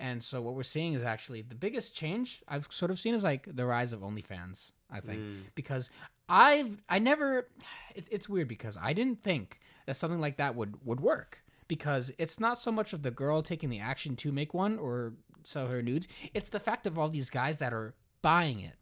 And so what we're seeing is actually the biggest change I've sort of seen is like the rise of OnlyFans, I think, because it's weird because I didn't think that something like that would work, because it's not so much of the girl taking the action to make one or sell her nudes. It's the fact of all these guys that are buying it.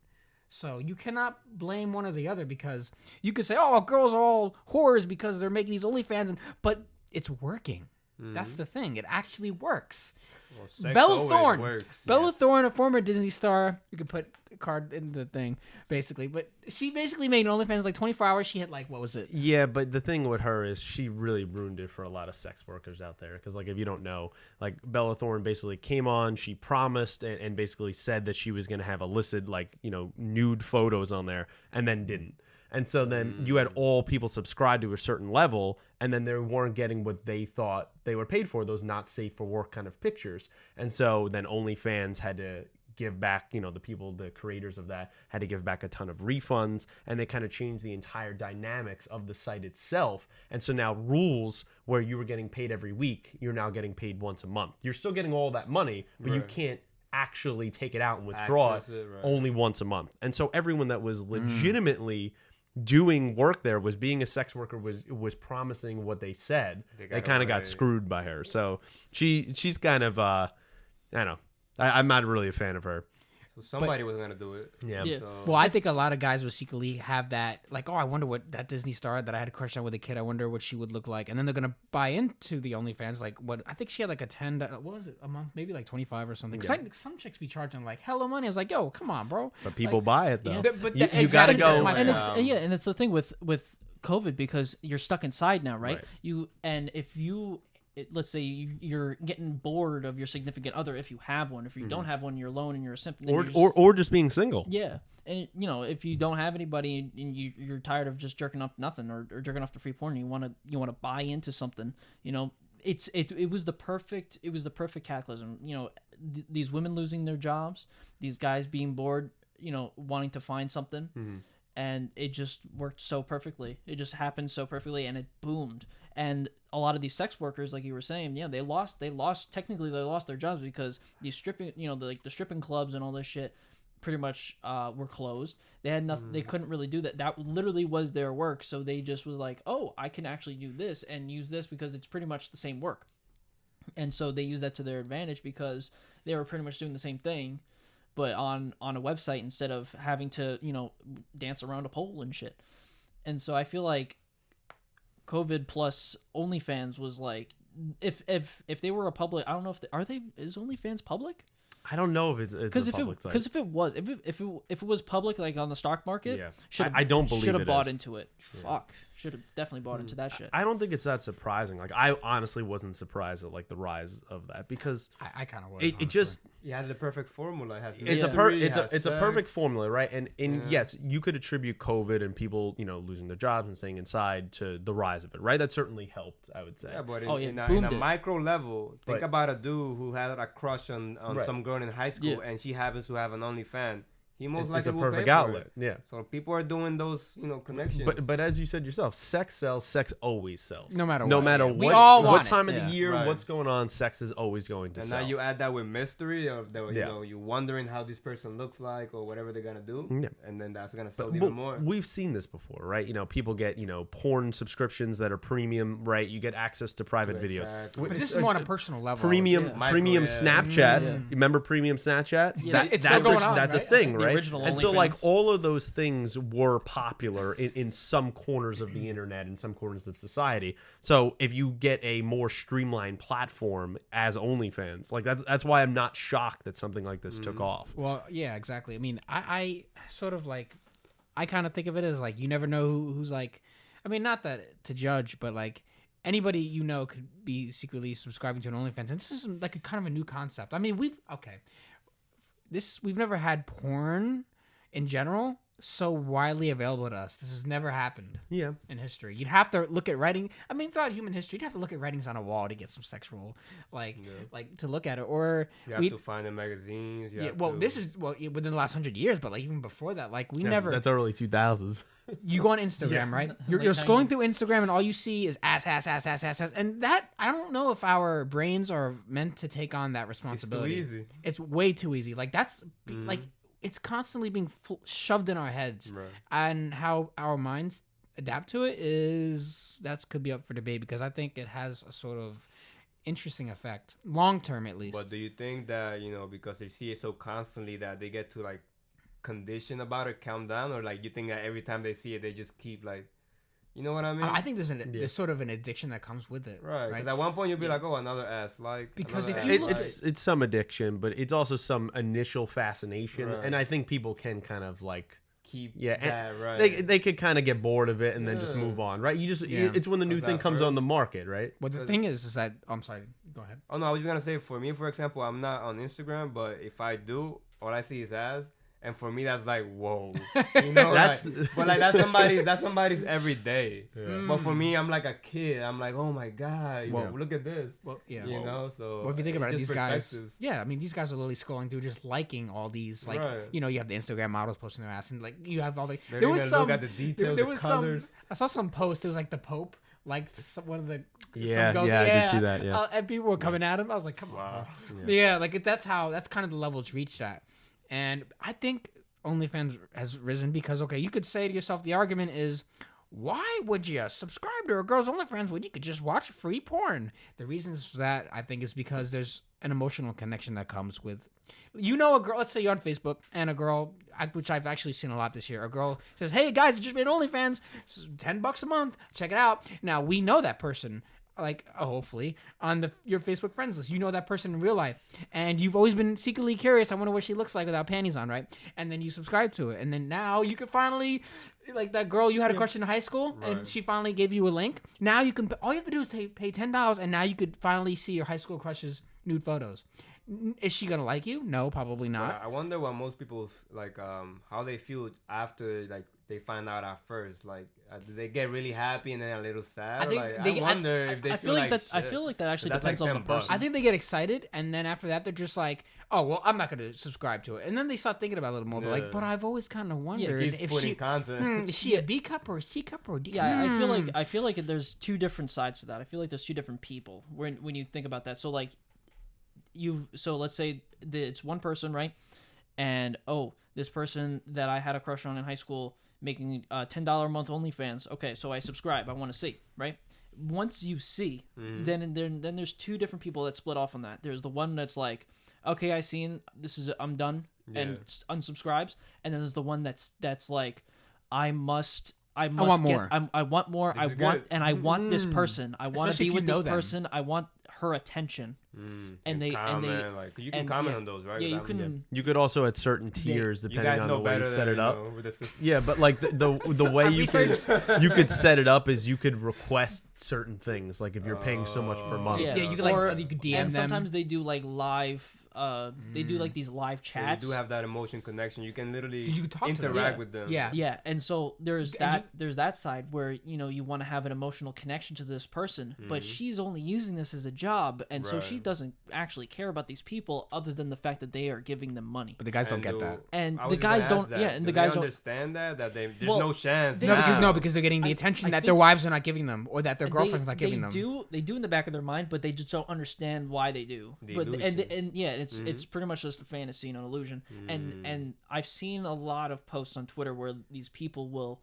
So you cannot blame one or the other, because you could say, oh, girls are all whores because they're making these OnlyFans, but it's working. That's the thing. It actually works. Well, Bella Thorne, a former Disney star. You could put a card in the thing, basically. But she basically made OnlyFans like 24 hours. She hit like, what was it? Yeah, but the thing with her is she really ruined it for a lot of sex workers out there. Because like, if you don't know, like Bella Thorne basically came on, she promised and basically said that she was going to have illicit, like, nude photos on there, and then didn't. And so then you had all people subscribe to a certain level, and then they weren't getting what they thought they were paid for, those not safe for work kind of pictures. And so then OnlyFans had to give back, the creators of that had to give back a ton of refunds, and they kind of changed the entire dynamics of the site itself. And so now rules where you were getting paid every week, you're now getting paid once a month. You're still getting all that money, but you can't actually take it out and withdraw it only once a month. And so everyone that was legitimately doing work there, was being a sex worker, was promising what they said, they kind of got screwed by her. So she's kind of I don't know, I'm not really a fan of her. So somebody was gonna do it. Yeah. So. Well, I think a lot of guys would secretly have that, like, oh, I wonder what that Disney star that I had a crush on with a kid, I wonder what she would look like, and then they're gonna buy into the OnlyFans. Like, what I think she had like a $10, what was it, a month, maybe like 25 or something. Yeah. Some chicks be charging like hella money. I was like, yo, come on, bro. But people buy it though. Yeah. But you gotta go. And it's the thing with COVID, because you're stuck inside now, right? Let's say you're getting bored of your significant other, if you have one. If you don't have one, you're alone and you're a simp. Or just being single. Yeah. And, if you don't have anybody and you're tired of just jerking off nothing or jerking off to free porn, you want to buy into something, it was the perfect cataclysm. These women losing their jobs, these guys being bored, wanting to find something. Mm-hmm. And it just worked so perfectly. It just happened so perfectly, and it boomed. And a lot of these sex workers, like you were saying, they lost their jobs because these stripping, the stripping clubs and all this shit pretty much were closed. They had nothing. They couldn't really do that. That literally was their work. So they just was like, oh, I can actually do this and use this because it's pretty much the same work. And so they used that to their advantage because they were pretty much doing the same thing, but on a website instead of having to, dance around a pole and shit. And so I feel like COVID plus OnlyFans was like, if they were a public, I don't know is OnlyFans public? I don't know if it's a public site. Because if it was public, like on the stock market, I don't believe should have bought is. into it. Fuck, should have definitely bought into that shit. I don't think it's that surprising. Like, I honestly wasn't surprised at like the rise of that, because I kind of was. It just has the perfect formula. It's a perfect formula, right? And yes, you could attribute COVID and people losing their jobs and staying inside to the rise of it, right? That certainly helped, I would say. Yeah, but in a micro level, think about a dude who had a crush on some girl in high school, and she happens to have an OnlyFans. He most likely will pay for it. It's a perfect outlet. Yeah. So people are doing those, connections. But as you said yourself, sex sells. Sex always sells. No matter what. We all want what time of the year, what's going on, sex is always going to sell. And now you add that with mystery of you wondering how this person looks like or whatever they're gonna do, and then that's gonna sell even more. We've seen this before, right? People get porn subscriptions that are premium, right? You get access to private videos. But this is more on a personal level. Premium Snapchat. You remember premium Snapchat? Yeah, that's a thing, right? And so like all of those things were popular in some corners of the internet, in some corners of society. So if you get a more streamlined platform as OnlyFans, like that's why I'm not shocked that something like this took off. Well, yeah, exactly. I mean, I sort of like, I kind of think of it as like, you never know who's like, I mean, not that to judge, but like anybody could be secretly subscribing to an OnlyFans. And this is like a kind of a new concept. I mean, we've never had porn in general so widely available to us. This has never happened. Yeah. In history, you'd have to look at writing. I mean, throughout human history, you'd have to look at writings on a wall to get some sexual, like to look at it. Or you have to find the magazines. This is within the last 100 years, but like even before that, like that's early 2000s. You go on Instagram, right? You're scrolling through Instagram, and all you see is ass, and that I don't know if our brains are meant to take on that responsibility. It's too easy. It's way too easy. Like that's like. It's constantly being shoved in our heads, right. And how our minds adapt to it could be up for debate, because I think it has a sort of interesting effect, long term at least. But do you think that because they see it so constantly that they get to like condition about it, calm down, or like you think that every time they see it they just keep like, you know what I mean? I think there's sort of an addiction that comes with it. Right. Because at one point you'll be like, oh, another ass. Like, because if you look, it's some addiction, but it's also some initial fascination. Right. And I think people can kind of like keep that, right. They could kind of get bored of it and then just move on, right? It's when the new thing comes on the market, right? Well, the thing is that I'm sorry, go ahead. Oh no, I was just gonna say, for me, for example, I'm not on Instagram, but if I do, all I see is ass. And for me, that's like, whoa, that's somebody's every day. Yeah. But for me, I'm like a kid. I'm like, oh my god, look at this. Well, yeah. So. Well, if you think about it, these guys, I mean, these guys are literally scrolling through, just liking all these, like, you have the Instagram models posting their ass, and like you have all the. There was some. Look at the details, the colors. I saw some post. It was like the Pope liked one of the. I did see that. Yeah. And people were coming at him. I was like, come on. Yeah, like that's kind of the level it's reached at. And I think OnlyFans has risen because, okay, you could say to yourself, the argument is, why would you subscribe to a girl's OnlyFans when you could just watch free porn? The reasons for that, I think, is because there's an emotional connection that comes with, a girl, let's say you're on Facebook, and a girl, which I've actually seen a lot this year, a girl says, hey, guys, I just made OnlyFans, $10 a month, check it out. Now, we know that person, like, hopefully, on your Facebook friends list. You know that person in real life, and you've always been secretly curious. I wonder what she looks like without panties on, right? And then you subscribe to it, and then now you can finally, like that girl you had a crush in high school, and she finally gave you a link. Now you can, all you have to do is pay $10, and now you could finally see your high school crush's nude photos. Is she gonna like you? No, probably not. I wonder what most people like, how they feel after like they find out at first. Like, do they get really happy and then a little sad? I wonder if they feel like that. I feel like that actually depends on the person. I think they get excited, and then after that, they're just like, "Oh, well, I'm not gonna subscribe to it." And then they start thinking about it a little more. But but I've always kind of wondered if is she a B cup or a C cup or a D? Yeah, I feel like there's two different sides to that. I feel like there's two different people when you think about that. So like, so let's say it's one person, right? And this person that I had a crush on in high school, making $10 a month OnlyFans. Okay, so I subscribe. I want to see, right? Once you see, then there's two different people that split off on that. There's the one that's like, okay, I seen this I'm done, and unsubscribes, and then there's the one that's like, I want more. I want more. I want this person. I want to be with this person. I want her attention. And they like, you can comment on those, right? Yeah, you can. You could also at certain tiers, depending on the way you set it up. Yeah, but like the way you could set it up is you could request certain things, like if you're paying so much per month. Yeah, you could you could DM and them. Sometimes they do like live. They do like these live chats. So you do have that emotion connection. You can literally interact with them. Yeah. And so there's that side where you want to have an emotional connection to this person, but she's only using this as a job, and so she doesn't actually care about these people other than the fact that they are giving them money. But the guys don't get that. And the guys don't. Yeah, and the guys don't understand that there's no chance. Because they're getting the attention that their wives are not giving them, or that their girlfriends are not giving them. They do in the back of their mind, but they just don't understand why they do. It's pretty much just a fantasy and an illusion. And I've seen a lot of posts on Twitter where these people will,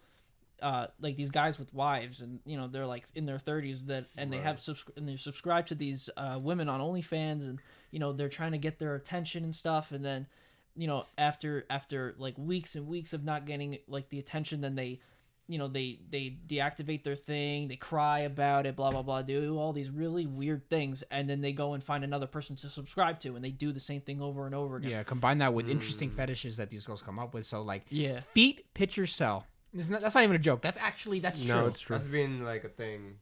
like these guys with wives, and they're like in their 30s and they have they're subscribed to these women on OnlyFans, and they're trying to get their attention and stuff, and then after like weeks and weeks of not getting like the attention, then they deactivate their thing, they cry about it, blah blah blah, do all these really weird things, and then they go and find another person to subscribe to, and they do the same thing over and over again. Yeah, combine that with interesting fetishes that these girls come up with. So like, feet, pictures sell. That's not even a joke. That's true. No, it's true. That's been like a thing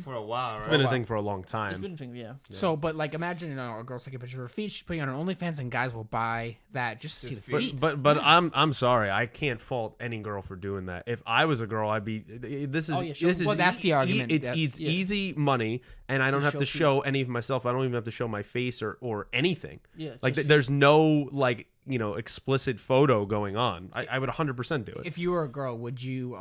for a while, right? It's been a thing for a long time. It's been a thing, yeah. So, but like, imagine a girl's taking a picture of her feet, she's putting it on OnlyFans, and guys will buy that just to see the feet. But I'm sorry, I can't fault any girl for doing that. If I was a girl, I'd be. This is well, that's the argument. It's easy money, and I don't have to show any of myself. I don't even have to show my face or anything. Yeah, like there's no like explicit photo going on. I would 100% do it. If you were a girl, would you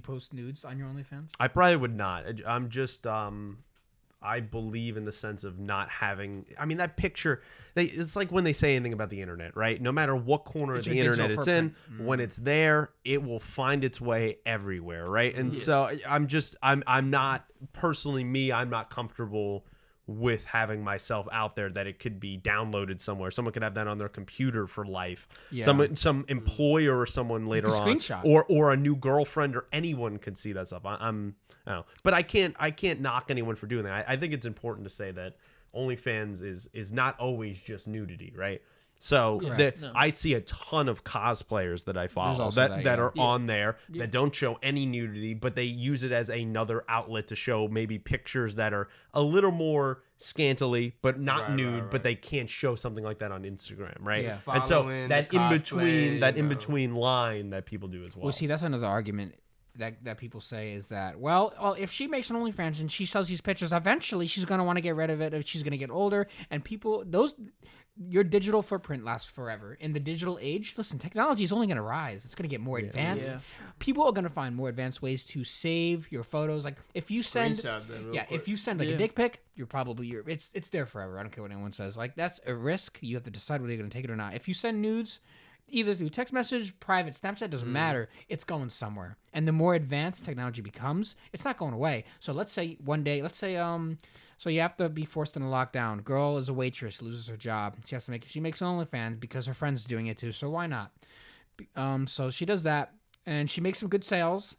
post nudes on your OnlyFans? I probably would not. I'm just I believe in the sense of not having. I mean, that picture. It's like when they say anything about the internet, right? No matter what corner of the internet it's in, when it's there, it will find its way everywhere, right? And so I'm not personally me. I'm not comfortable with having myself out there, that it could be downloaded somewhere. Someone could have that on their computer for life. Yeah. Some employer or someone later on, screenshot. or a new girlfriend or anyone could see that stuff. I don't know. But I can't knock anyone for doing that. I think it's important to say that OnlyFans is not always just nudity, right? So I see a ton of cosplayers that I follow that are on there that don't show any nudity, but they use it as another outlet to show maybe pictures that are a little more scantily, but not nude, but they can't show something like that on Instagram, right? Yeah. And so that in between line that people do as well. Well, see, that's another argument that people say is that, well, if she makes an OnlyFans and she sells these pictures, eventually she's going to want to get rid of it if she's going to get older. And your digital footprint lasts forever. In the digital age, listen, technology is only going to rise. It's going to get more advanced. Yeah. People are going to find more advanced ways to save your photos. Like if you send, if you send like a dick pic, it's there forever. I don't care what anyone says. Like that's a risk. You have to decide whether you're going to take it or not. If you send nudes, either through text message, private, Snapchat, doesn't matter. It's going somewhere. And the more advanced technology becomes, it's not going away. So let's say one day, so you have to be forced in a lockdown. Girl is a waitress, loses her job. She makes an OnlyFans because her friend's doing it too. So why not? So she does that, and she makes some good sales.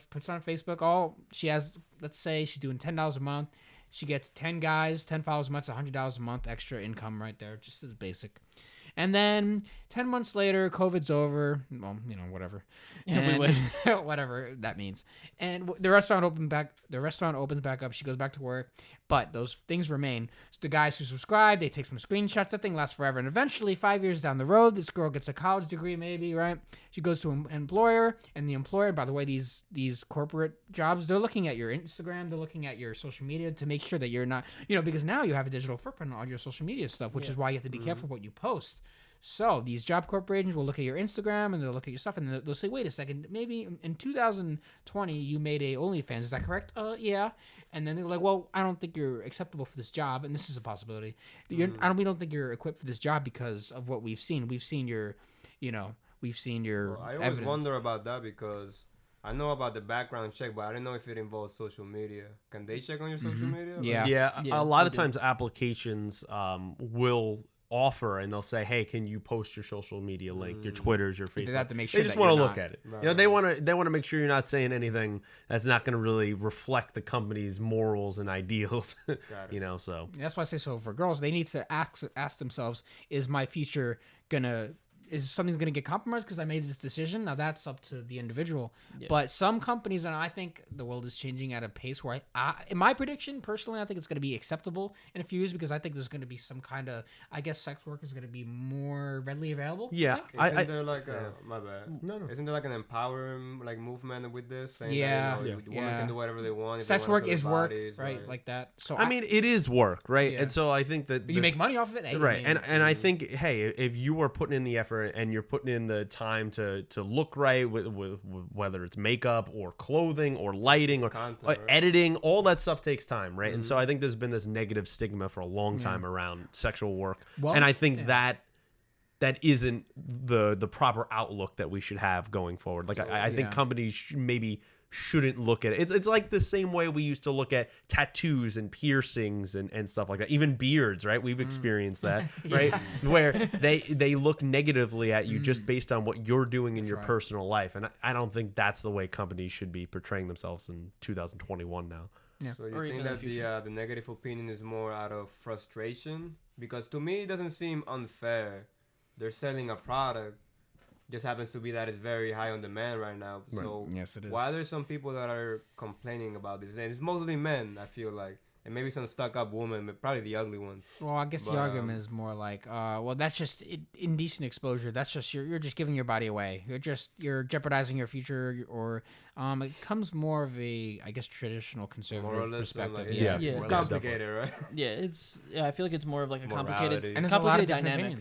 Puts it on Facebook. She has, let's say she's doing $10 a month. She gets 10 guys, 10 followers a month, $100 a month extra income right there, just as basic. And then 10 months later, COVID's over. Well, whatever. Whatever that means. And the restaurant opens back up. She goes back to work. But those things remain. So the guys who subscribe, they take some screenshots. That thing lasts forever. And eventually, 5 years down the road, this girl gets a college degree maybe, right? She goes to an employer. And the employer, by the way, these corporate jobs, they're looking at your Instagram. They're looking at your social media to make sure that you're not, because now you have a digital footprint on all your social media stuff, which is why you have to be careful what you post. So these job corporations will look at your Instagram and they'll look at your stuff and they'll say, wait a second, maybe in 2020 you made a OnlyFans. Is that correct? Yeah. And then they're like, well, I don't think you're acceptable for this job. And this is a possibility. We don't think you're equipped for this job because of what we've seen. We've seen your I always wonder about that because I know about the background check, but I don't know if it involves social media. Can they check on your social media? Yeah. A lot of times applications will offer and they'll say, hey, can you post your social media link, your Twitters, your Facebook? They have to make sure they just want to look at it. They want to make sure you're not saying anything that's not going to really reflect the company's morals and ideals. So that's why I say, so for girls, they need to ask themselves, is my future is something's going to get compromised because I made this decision? Now that's up to the individual. Yeah. But some companies, and I think the world is changing at a pace where in my prediction, personally, I think it's going to be acceptable in a few years because I think there's going to be some kind of, I guess sex work is going to be more readily available. Yeah. Isn't there like my bad. No. Isn't there like an empowering movement with this? Saying that, women can do whatever they want. Sex work is work, right? Like that. So I mean, it is work, right? Yeah. And so I think that you make money off of it. Right. And I think, hey, if you are putting in the effort and you're putting in the time to look right with whether it's makeup or clothing or lighting or content, editing, all that stuff takes time, right? And so I think there's been this negative stigma for a long time around sexual work, and I think that isn't the proper outlook that we should have going forward. Like I think companies shouldn't look at it. It's like the same way we used to look at tattoos and piercings and stuff like that. Even beards, right? We've experienced that, right? Where they look negatively at you just based on what you're doing in your personal life. And I don't think that's the way companies should be portraying themselves in 2021 now. Yeah. So you think that the negative opinion is more out of frustration? Because to me, it doesn't seem unfair. They're selling a product Just happens to be that it's very high on demand right now. Right. So yes, it is. why there's some people that are complaining about this, and it's mostly men, I feel like, and maybe some stuck-up women, but probably the ugly ones. Well, I guess the argument is more like, well, that's just indecent exposure. That's just you're just giving your body away. You're jeopardizing your future, or it comes more of a, I guess, traditional conservative perspective. Like, it's complicated, right? I feel like it's more of like a complicated, and there's a lot of dynamic.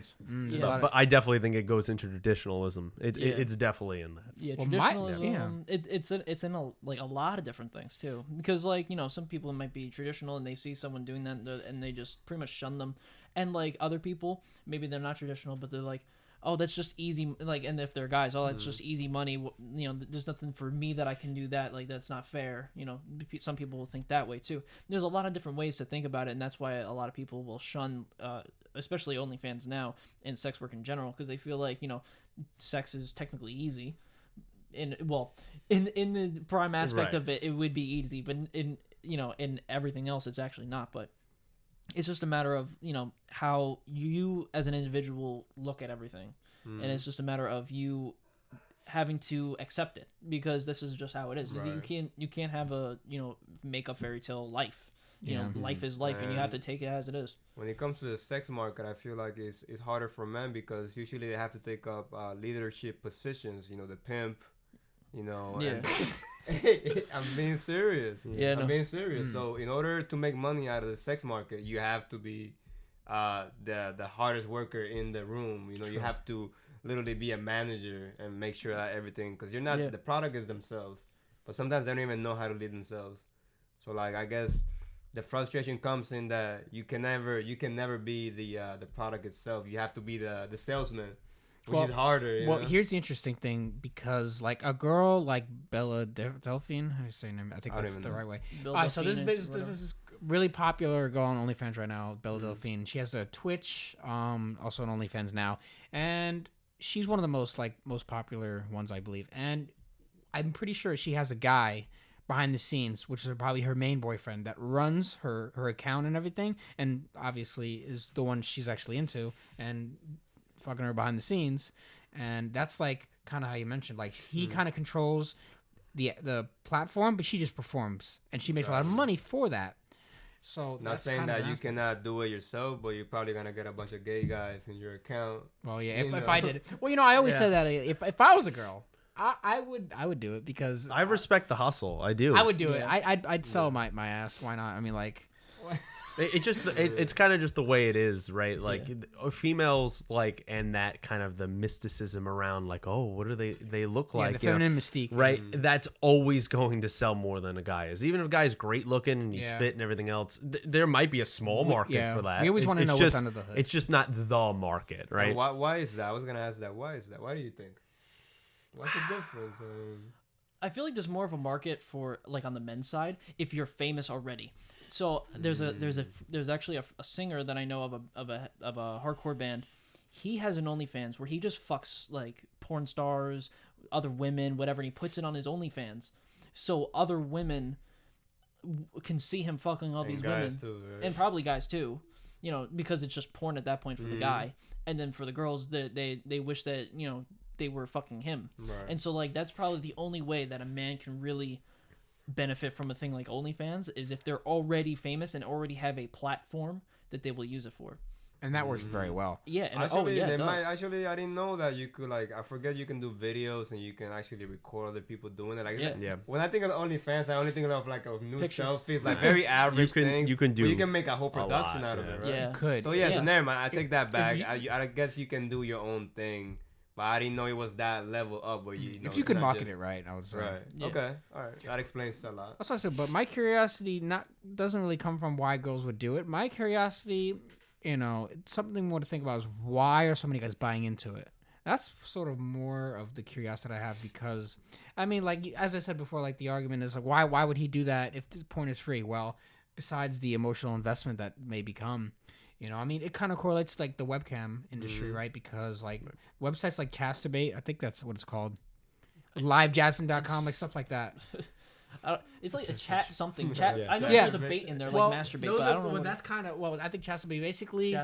But I definitely think it goes into traditionalism. It's definitely in that. Yeah, traditionalism. It's in a lot of different things too, because like, you know, some people might be traditional and they see someone doing that and they just pretty much shun them, and like other people, maybe they're not traditional but they're like, oh, that's just easy, like, and if they're guys, oh, that's just easy money, you know, there's nothing for me that I can do that, like, that's not fair, you know. Some people will think that way too. There's a lot of different ways to think about it, and that's why a lot of people will shun especially OnlyFans now and sex work in general, because they feel like, you know, sex is technically easy. In the prime aspect of it would be easy, but in you know, in everything else it's actually not. But it's just a matter of, you know, how you as an individual look at everything, and it's just a matter of you having to accept it, because this is just how it is. Right. You can't have a, you know, make a fairy tale life. You know, life is life, and you have to take it as it is. When it comes to the sex market, I feel like it's harder for men, because usually they have to take up leadership positions. You know, the pimp. You know, I'm being serious. I'm being serious. So in order to make money out of the sex market, you have to be the hardest worker in the room. You know, you have to literally be a manager and make sure that everything, because you're not the product is themselves, but sometimes they don't even know how to lead themselves. So like, I guess the frustration comes in that you can never be the product itself. You have to be the salesman. Which is harder. Well, here's the interesting thing, because like a girl like Bella Delphine, how do you say her name? I think that's the right way. So this is really popular girl on OnlyFans right now, Bella Delphine. She has a Twitch, also on OnlyFans now, and she's one of the most popular ones, I believe. And I'm pretty sure she has a guy behind the scenes, which is probably her main boyfriend, that runs her account and everything, and obviously is the one she's actually into, and fucking her behind the scenes. And that's like kind of how you mentioned, like he kind of controls the platform, but she just performs, and she makes a lot of money for that. So not saying that you cannot do it yourself, but you're probably gonna get a bunch of gay guys in your account. Well, yeah, if I did it. Well, you know, I always say that if I was a girl, I would do it, because I respect the hustle. I do. I would do it. I'd sell my ass. Why not? I mean, like. It's kind of just the way it is, right? Like females like, and that kind of the mysticism around, like, oh, what do they look like? The feminine mystique, right? That's always going to sell more than a guy is. Even if a guy's great looking and he's fit and everything else, there might be a small market for that. We always want to know what's under the hood. It's just not the market, right? Why is that? I was gonna ask that. Why is that? Why do you think? What's the difference? I feel like there's more of a market for, like, on the men's side if you're famous already. So there's actually a singer that I know of a hardcore band. He has an OnlyFans where he just fucks like porn stars, other women, whatever, and he puts it on his OnlyFans, so other women can see him fucking all these women, too, right? And probably guys too. You know, because it's just porn at that point for the guy, and then for the girls, they wish that, you know, they were fucking him. Right. And so like that's probably the only way that a man can really benefit from a thing like OnlyFans, is if they're already famous and already have a platform that they will use it for. And that works very well. Yeah. And actually, I didn't know that you could, like, I forget you can do videos and you can actually record other people doing it. Like, when I think of OnlyFans, I only think of like a new selfies, like very average things. You can make a whole production out of it, right? Yeah. You could. So so never mind. I take that back. I guess you can do your own thing. But I didn't know it was that level up where you know, if you could market it right, I would say. Right. Yeah. Okay. All right. That explains a lot. That's what I said. But my curiosity doesn't really come from why girls would do it. My curiosity, you know, it's something more to think about, is why are so many guys buying into it? That's sort of more of the curiosity I have, because, I mean, like, as I said before, like, the argument is like, why would he do that if the porn is free? Well, besides the emotional investment that may become. You know, I mean, it kind of correlates to, like, the webcam industry, right? Because, like, websites like Castabate, I think that's what it's called, livejasmine.com, like, stuff like that. It's like a chat something. Chat. Yeah, I know yeah. there's a bait in there, like masturbate, but I don't know. Well, that's kind of I think Chastity basically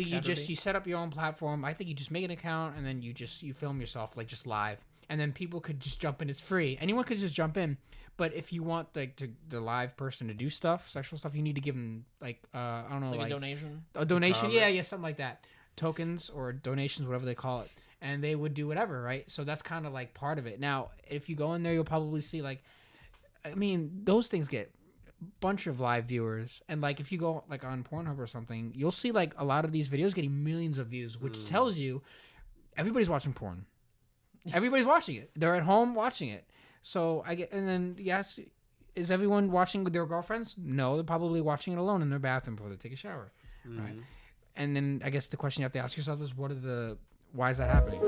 you set up your own platform. I think you just make an account and then you film yourself like just live, and then people could just jump in. It's free. Anyone could just jump in. But if you want the live person to do sexual stuff, you need to give them like I don't know, like a donation. A donation, yeah, something like that. Tokens or donations, whatever they call it, and they would do whatever, right? So that's kind of like part of it. Now, if you go in there, you'll probably see like, I mean, those things get a bunch of live viewers, and like if you go like on Pornhub or something, you'll see like a lot of these videos getting millions of views, which tells you everybody's watching porn. Everybody's watching it. They're at home watching it. So and then yes, is everyone watching with their girlfriends? No, they're probably watching it alone in their bathroom before they take a shower, right? And then I guess the question you have to ask yourself is, why is that happening?